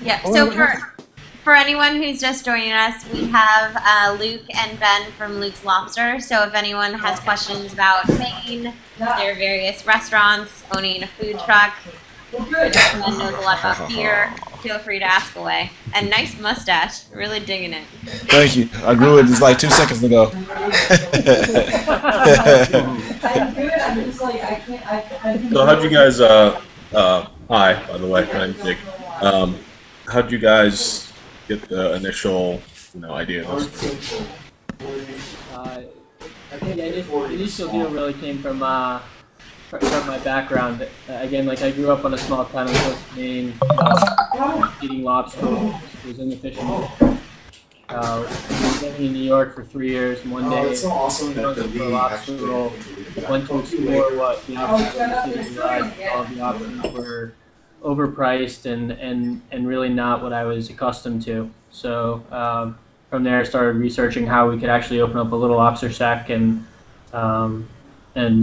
Yeah. So for anyone who's just joining us, we have Luke and Ben from Luke's Lobster. So if anyone has questions about Maine, their various restaurants, owning a food truck, Ben knows a lot about beer, feel free to ask away. And nice mustache. Really digging it. Thank you. I grew it just like 2 seconds ago. So how'd you guys, hi, by the way, my name's Nick. How'd you guys get the initial, idea of this? I think the initial deal really came from my background. Again, like I grew up on a small town in the coast of Maine, eating lobster. Was in the fishing. Was living in New York for 3 years. And one day, I was for a lobster roll. Went to explore what the options were. All the options were overpriced and really not what I was accustomed to. So from there, I started researching how we could actually open up a little lobster shack and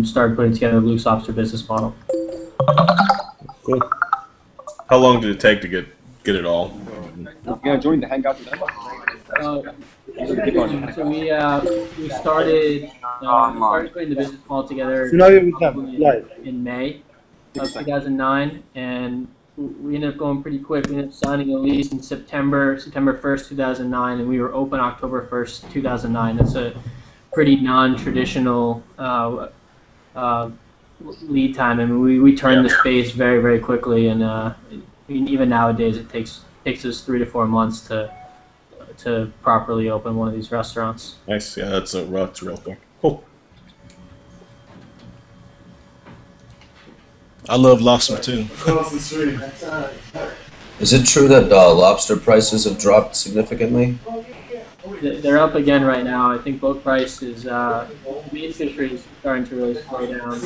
started putting together Luke's Lobster business model. Cool. How long did it take to get it all? Yeah, join the Hangout with them. So we started putting the business model together in May of 2009, and we ended up going pretty quick. We ended up signing a lease in September 1st, 2009, and we were open October 1st, 2009. That's a pretty non-traditional lead time. I mean, we turned the space very, very quickly, and even nowadays it takes us 3 to 4 months to properly open one of these restaurants. Nice. Yeah, that's real quick. Cool. I love lobster too. Is it true that lobster prices have dropped significantly? They're up again right now. I think boat price is meat fishery is starting to really slow down.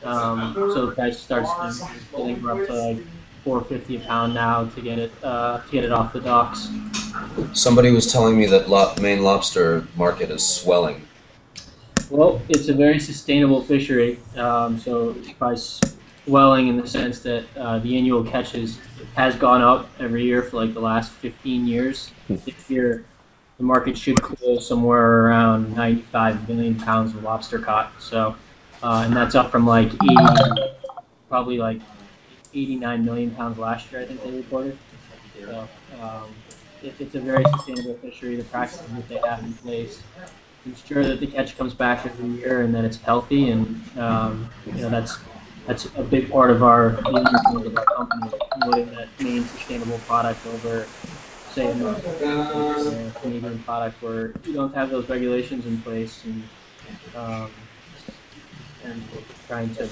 So the price starts. I think we're up to like $4.50 a pound now to get it off the docks. Somebody was telling me that Maine lobster market is swelling. Well, it's a very sustainable fishery. So by swelling in the sense that the annual catches has gone up every year for like the last 15 years. This year, the market should close somewhere around 95 million pounds of lobster caught. So, and that's up from like probably like 89 million pounds last year, I think they reported. So, it's a very sustainable fishery. The practices that they have in place ensure that the catch comes back every year and that it's healthy, and that's a big part of our company, promoting that main sustainable product over, say, a Canadian product where you don't have those regulations in place, and trying to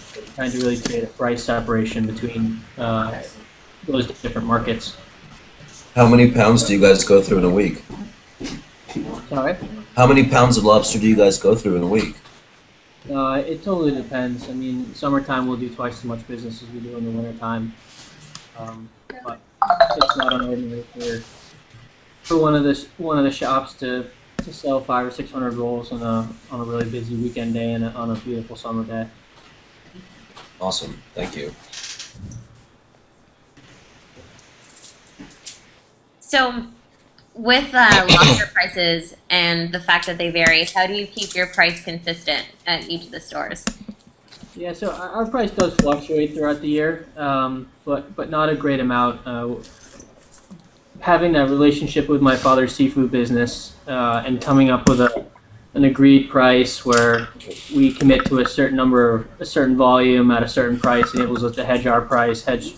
really create a price separation between those different markets. How many pounds do you guys go through in a week? Sorry? How many pounds of lobster do you guys go through in a week? It totally depends. I mean, summertime we'll do twice as much business as we do in the wintertime. But it's not unordinary for one of the shops to sell 500 or 600 rolls on a really busy weekend day and on a beautiful summer day. Awesome, thank you. So, with lobster prices and the fact that they vary, how do you keep your price consistent at each of the stores? Yeah, so our price does fluctuate throughout the year, but not a great amount. Having a relationship with my father's seafood business and coming up with an agreed price where we commit to a certain volume at a certain price enables us to hedge our price, hedge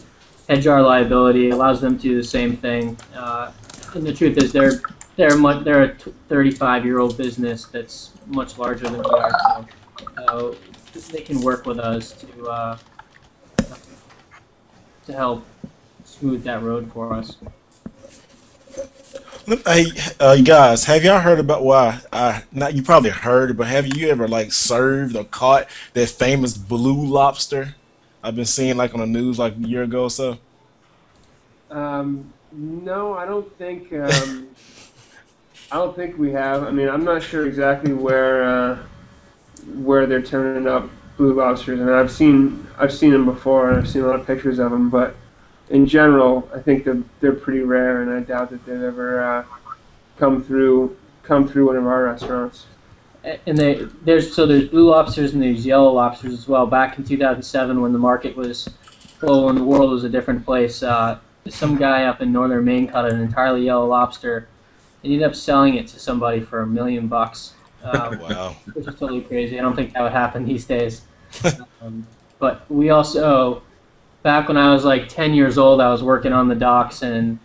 our liability, allows them to do the same thing. And the truth is, they're a 35-year-old business that's much larger than we are, so they can work with us to help smooth that road for us. Hey, you guys, have y'all heard about not you probably heard, but have you ever like served or caught that famous blue lobster I've been seeing like on the news like a year ago or so? No, I don't think we have. I mean, I'm not sure exactly where they're turning up blue lobsters. I mean, I've seen them before, and I've seen a lot of pictures of them, but in general, I think they're pretty rare, and I doubt that they've ever come through one of our restaurants. And there's blue lobsters and there's yellow lobsters as well. Back in 2007, when the market was full and the world was a different place, some guy up in northern Maine caught an entirely yellow lobster. And he ended up selling it to somebody for $1 million. Wow. Which is totally crazy. I don't think that would happen these days. But we also, back when I was like 10 years old, I was working on the docks, and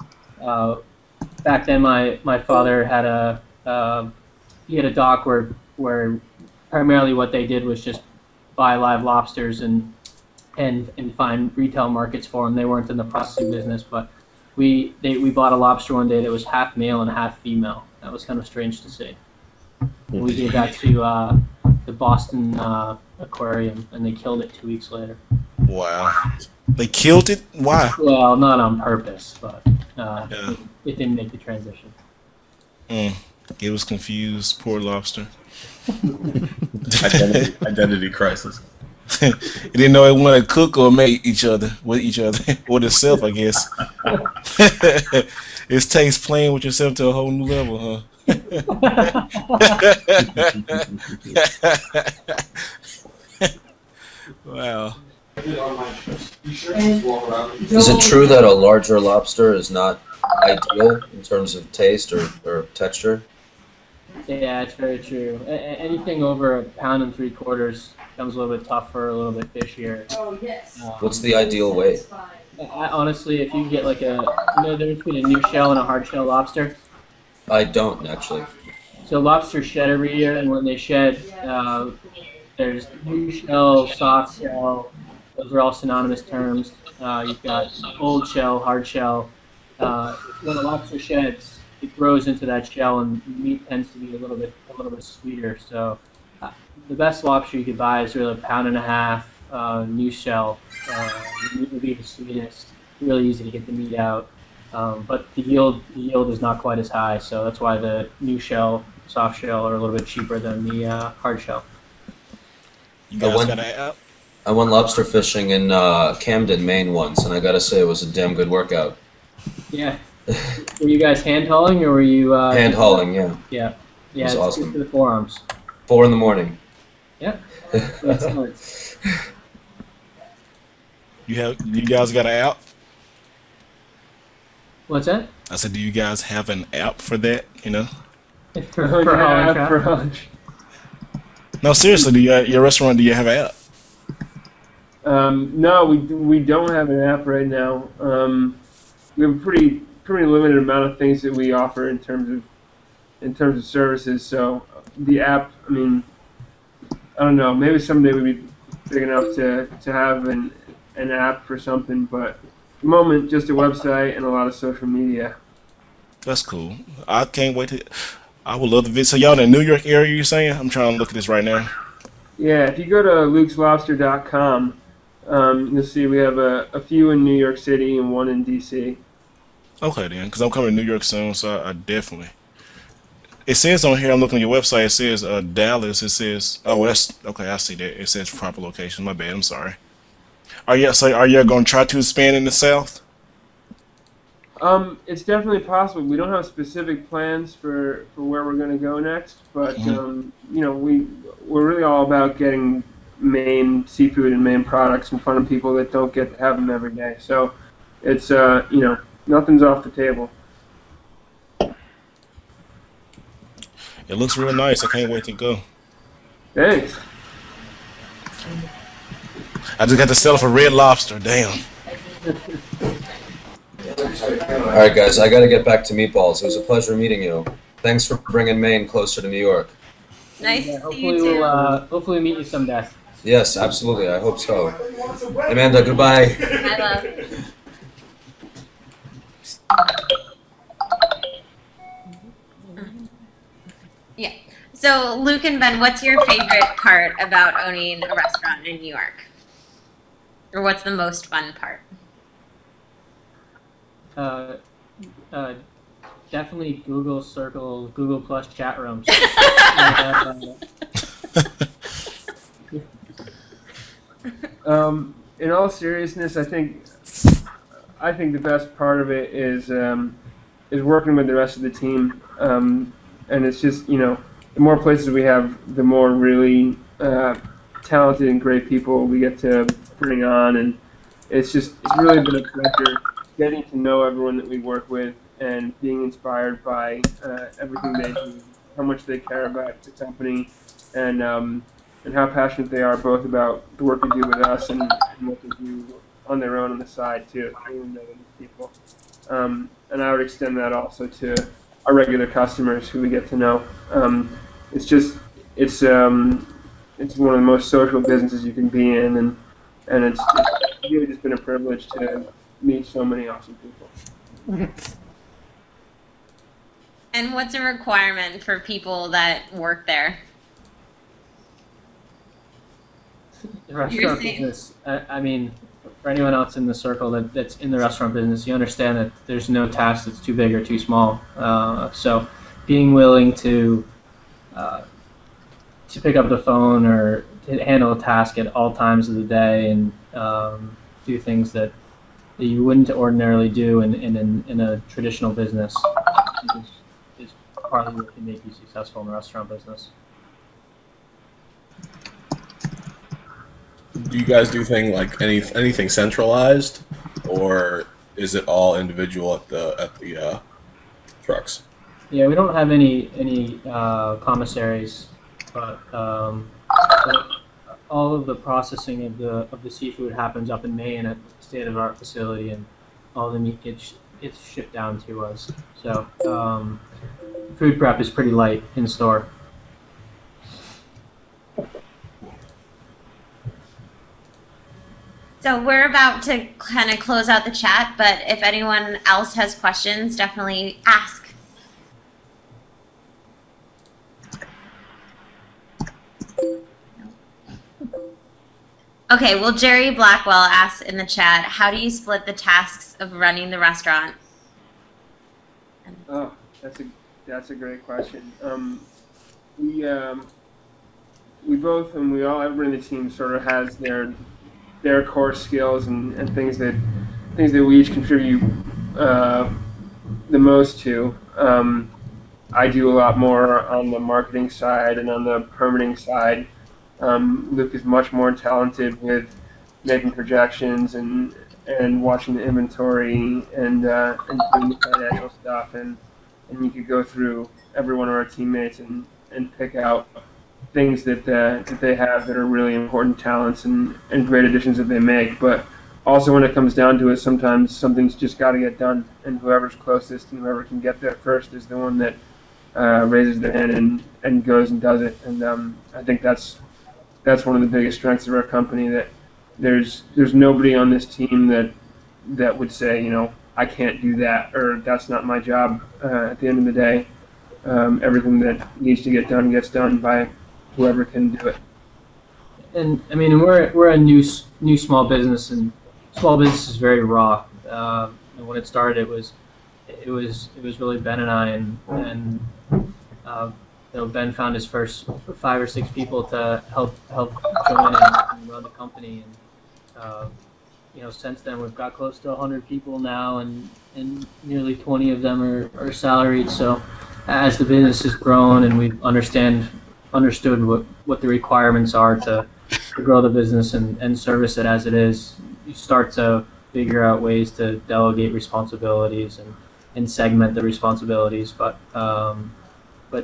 back then my father had a dock where primarily what they did was just buy live lobsters and find retail markets for them. They weren't in the processing business, but we bought a lobster one day that was half male and half female. That was kind of strange to see. We gave that to the Boston Aquarium, and they killed it 2 weeks later. Wow. They killed it? Why? Well, not on purpose, but Yeah. it didn't make the transition. It was confused. Poor lobster. Identity crisis. It didn't know it wanted to cook or make with each other, with itself, I guess. Its taste playing with yourself to a whole new level, huh? Wow. Is it true that a larger lobster is not ideal in terms of taste or texture? Yeah, it's very true. Anything over 1 3/4 pounds becomes a little bit tougher, a little bit fishier. What's the ideal weight? Honestly, if you get like the difference between a new shell and a hard shell lobster? I don't, actually. So lobsters shed every year, and when they shed, there's new shell, soft shell. Those are all synonymous terms. You've got old shell, hard shell. When a lobster sheds, it grows into that shell, and meat tends to be a little bit sweeter. So the best lobster you could buy is really 1.5 pounds, new shell. The meat would be the sweetest. Really easy to get the meat out. But the yield is not quite as high, so that's why the new shell, soft shell, are a little bit cheaper than the hard shell. You guys got an app? I went lobster fishing in Camden, Maine once, and I gotta say it was a damn good workout. Yeah. Were you guys hand hauling, or were you? Hand hauling, yeah. Yeah. Yeah. It's It's awesome. good for the forearms. 4 in the morning. Yeah. That's nice. You guys got an app? What's that? I said, do you guys have an app for that? You know? For hauling trout? For lunch. No, seriously, do your restaurant, do you have an app? No, we don't have an app right now. We have a pretty limited amount of things that we offer in terms of services. So the app, I mean, I don't know. Maybe someday we'd be big enough to have an app for something, but at the moment, just a website and a lot of social media. That's cool. I can't wait to. I would love to visit. So y'all in the New York area, you're saying? I'm trying to look at this right now. Yeah, if you go to lukeslobster.com, you'll see we have a few in New York City and one in D.C. Okay, then, because I'm coming to New York soon, so I definitely. It says on here, I'm looking at your website, it says Dallas. It says, oh, that's, okay, I see that. It says proper location. My bad, I'm sorry. Are you going to try to expand in the South? It's definitely possible. We don't have specific plans for where we're going to go next, but you know, we're really all about getting Maine seafood and Maine products in front of people that don't get to have them every day. So it's you know, nothing's off the table. It looks real nice. I can't wait to go. Thanks. I just got to sell for Red Lobster. Damn. All right, guys, I got to get back to meatballs. It was a pleasure meeting you. Thanks for bringing Maine closer to New York. Nice Yeah, to see you hopefully too. hopefully meet you someday. Yes, absolutely. I hope so. Amanda, goodbye. I love. Yeah. So, Luke and Ben, what's your favorite part about owning a restaurant in New York? Or what's the most fun part? Definitely Google Circle, GooglePlus chat rooms. In all seriousness, I think I think the best part of it is working with the rest of the team, and it's just the more places we have, the more really talented and great people we get to bring on, and it's really been a pleasure getting to know everyone that we work with and being inspired by everything they do, how much they care about the company, and how passionate they are both about the work they do with us and what they do on their own on the side too, getting to know these people. And I would extend that also to our regular customers who we get to know. It's one of the most social businesses you can be in, and it's really just been a privilege to meet so many awesome people. And what's a requirement for people that work there? The restaurant business, I mean, for anyone else in the circle that's in the restaurant business, you understand that there's no task that's too big or too small. So being willing to pick up the phone or to handle a task at all times of the day and do things that you wouldn't ordinarily do in a traditional business is partly what can make you successful in the restaurant business. Do you guys do anything centralized, or is it all individual at the trucks? Yeah, we don't have any commissaries, but all of the processing of the seafood happens up in Maine at the state-of-the-art facility, and all the meat gets shipped down to us. So food prep is pretty light in store. So we're about to kind of close out the chat, but if anyone else has questions, definitely ask. Okay, well, Jerry Blackwell asks in the chat, how do you split the tasks of running the restaurant? Oh, that's a great question. We both, and everyone in the team sort of has their core skills and things that we each contribute the most to. I do a lot more on the marketing side and on the permitting side. Luke is much more talented with making projections and watching the inventory and doing the financial stuff. And you could go through every one of our teammates and pick out things that they have that are really important talents and great additions that they make. But also when it comes down to it, sometimes something's just got to get done, and whoever's closest and whoever can get there first is the one that raises their hand and goes and does it. And I think that's one of the biggest strengths of our company, that there's nobody on this team that would say, I can't do that, or that's not my job. At the end of the day, everything that needs to get done gets done by whoever can do it. And I mean, we're a new small business, and small business is very raw. And when it started, it was really Ben and I, and Ben found his first 5 or 6 people to help join and run the company, and since then we've got close to 100 people now, and nearly 20 of them are salaried. So as the business has grown and we've understood what the requirements are to grow the business and service it as it is, you start to figure out ways to delegate responsibilities and segment the responsibilities. But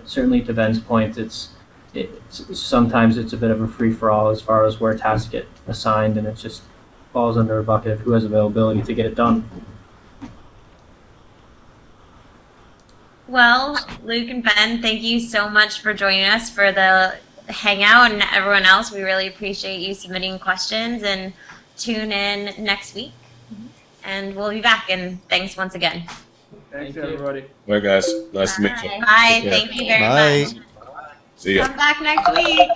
certainly, to Ben's point, sometimes it's a bit of a free-for-all as far as where tasks get assigned, and it just falls under a bucket of who has availability to get it done. Well, Luke and Ben, thank you so much for joining us for the Hangout, and everyone else, we really appreciate you submitting questions, and tune in next week. And we'll be back, and thanks once again. Thanks, everybody. All right, guys. Nice to meet you. Bye. Thank you very much. See ya. Come back next week.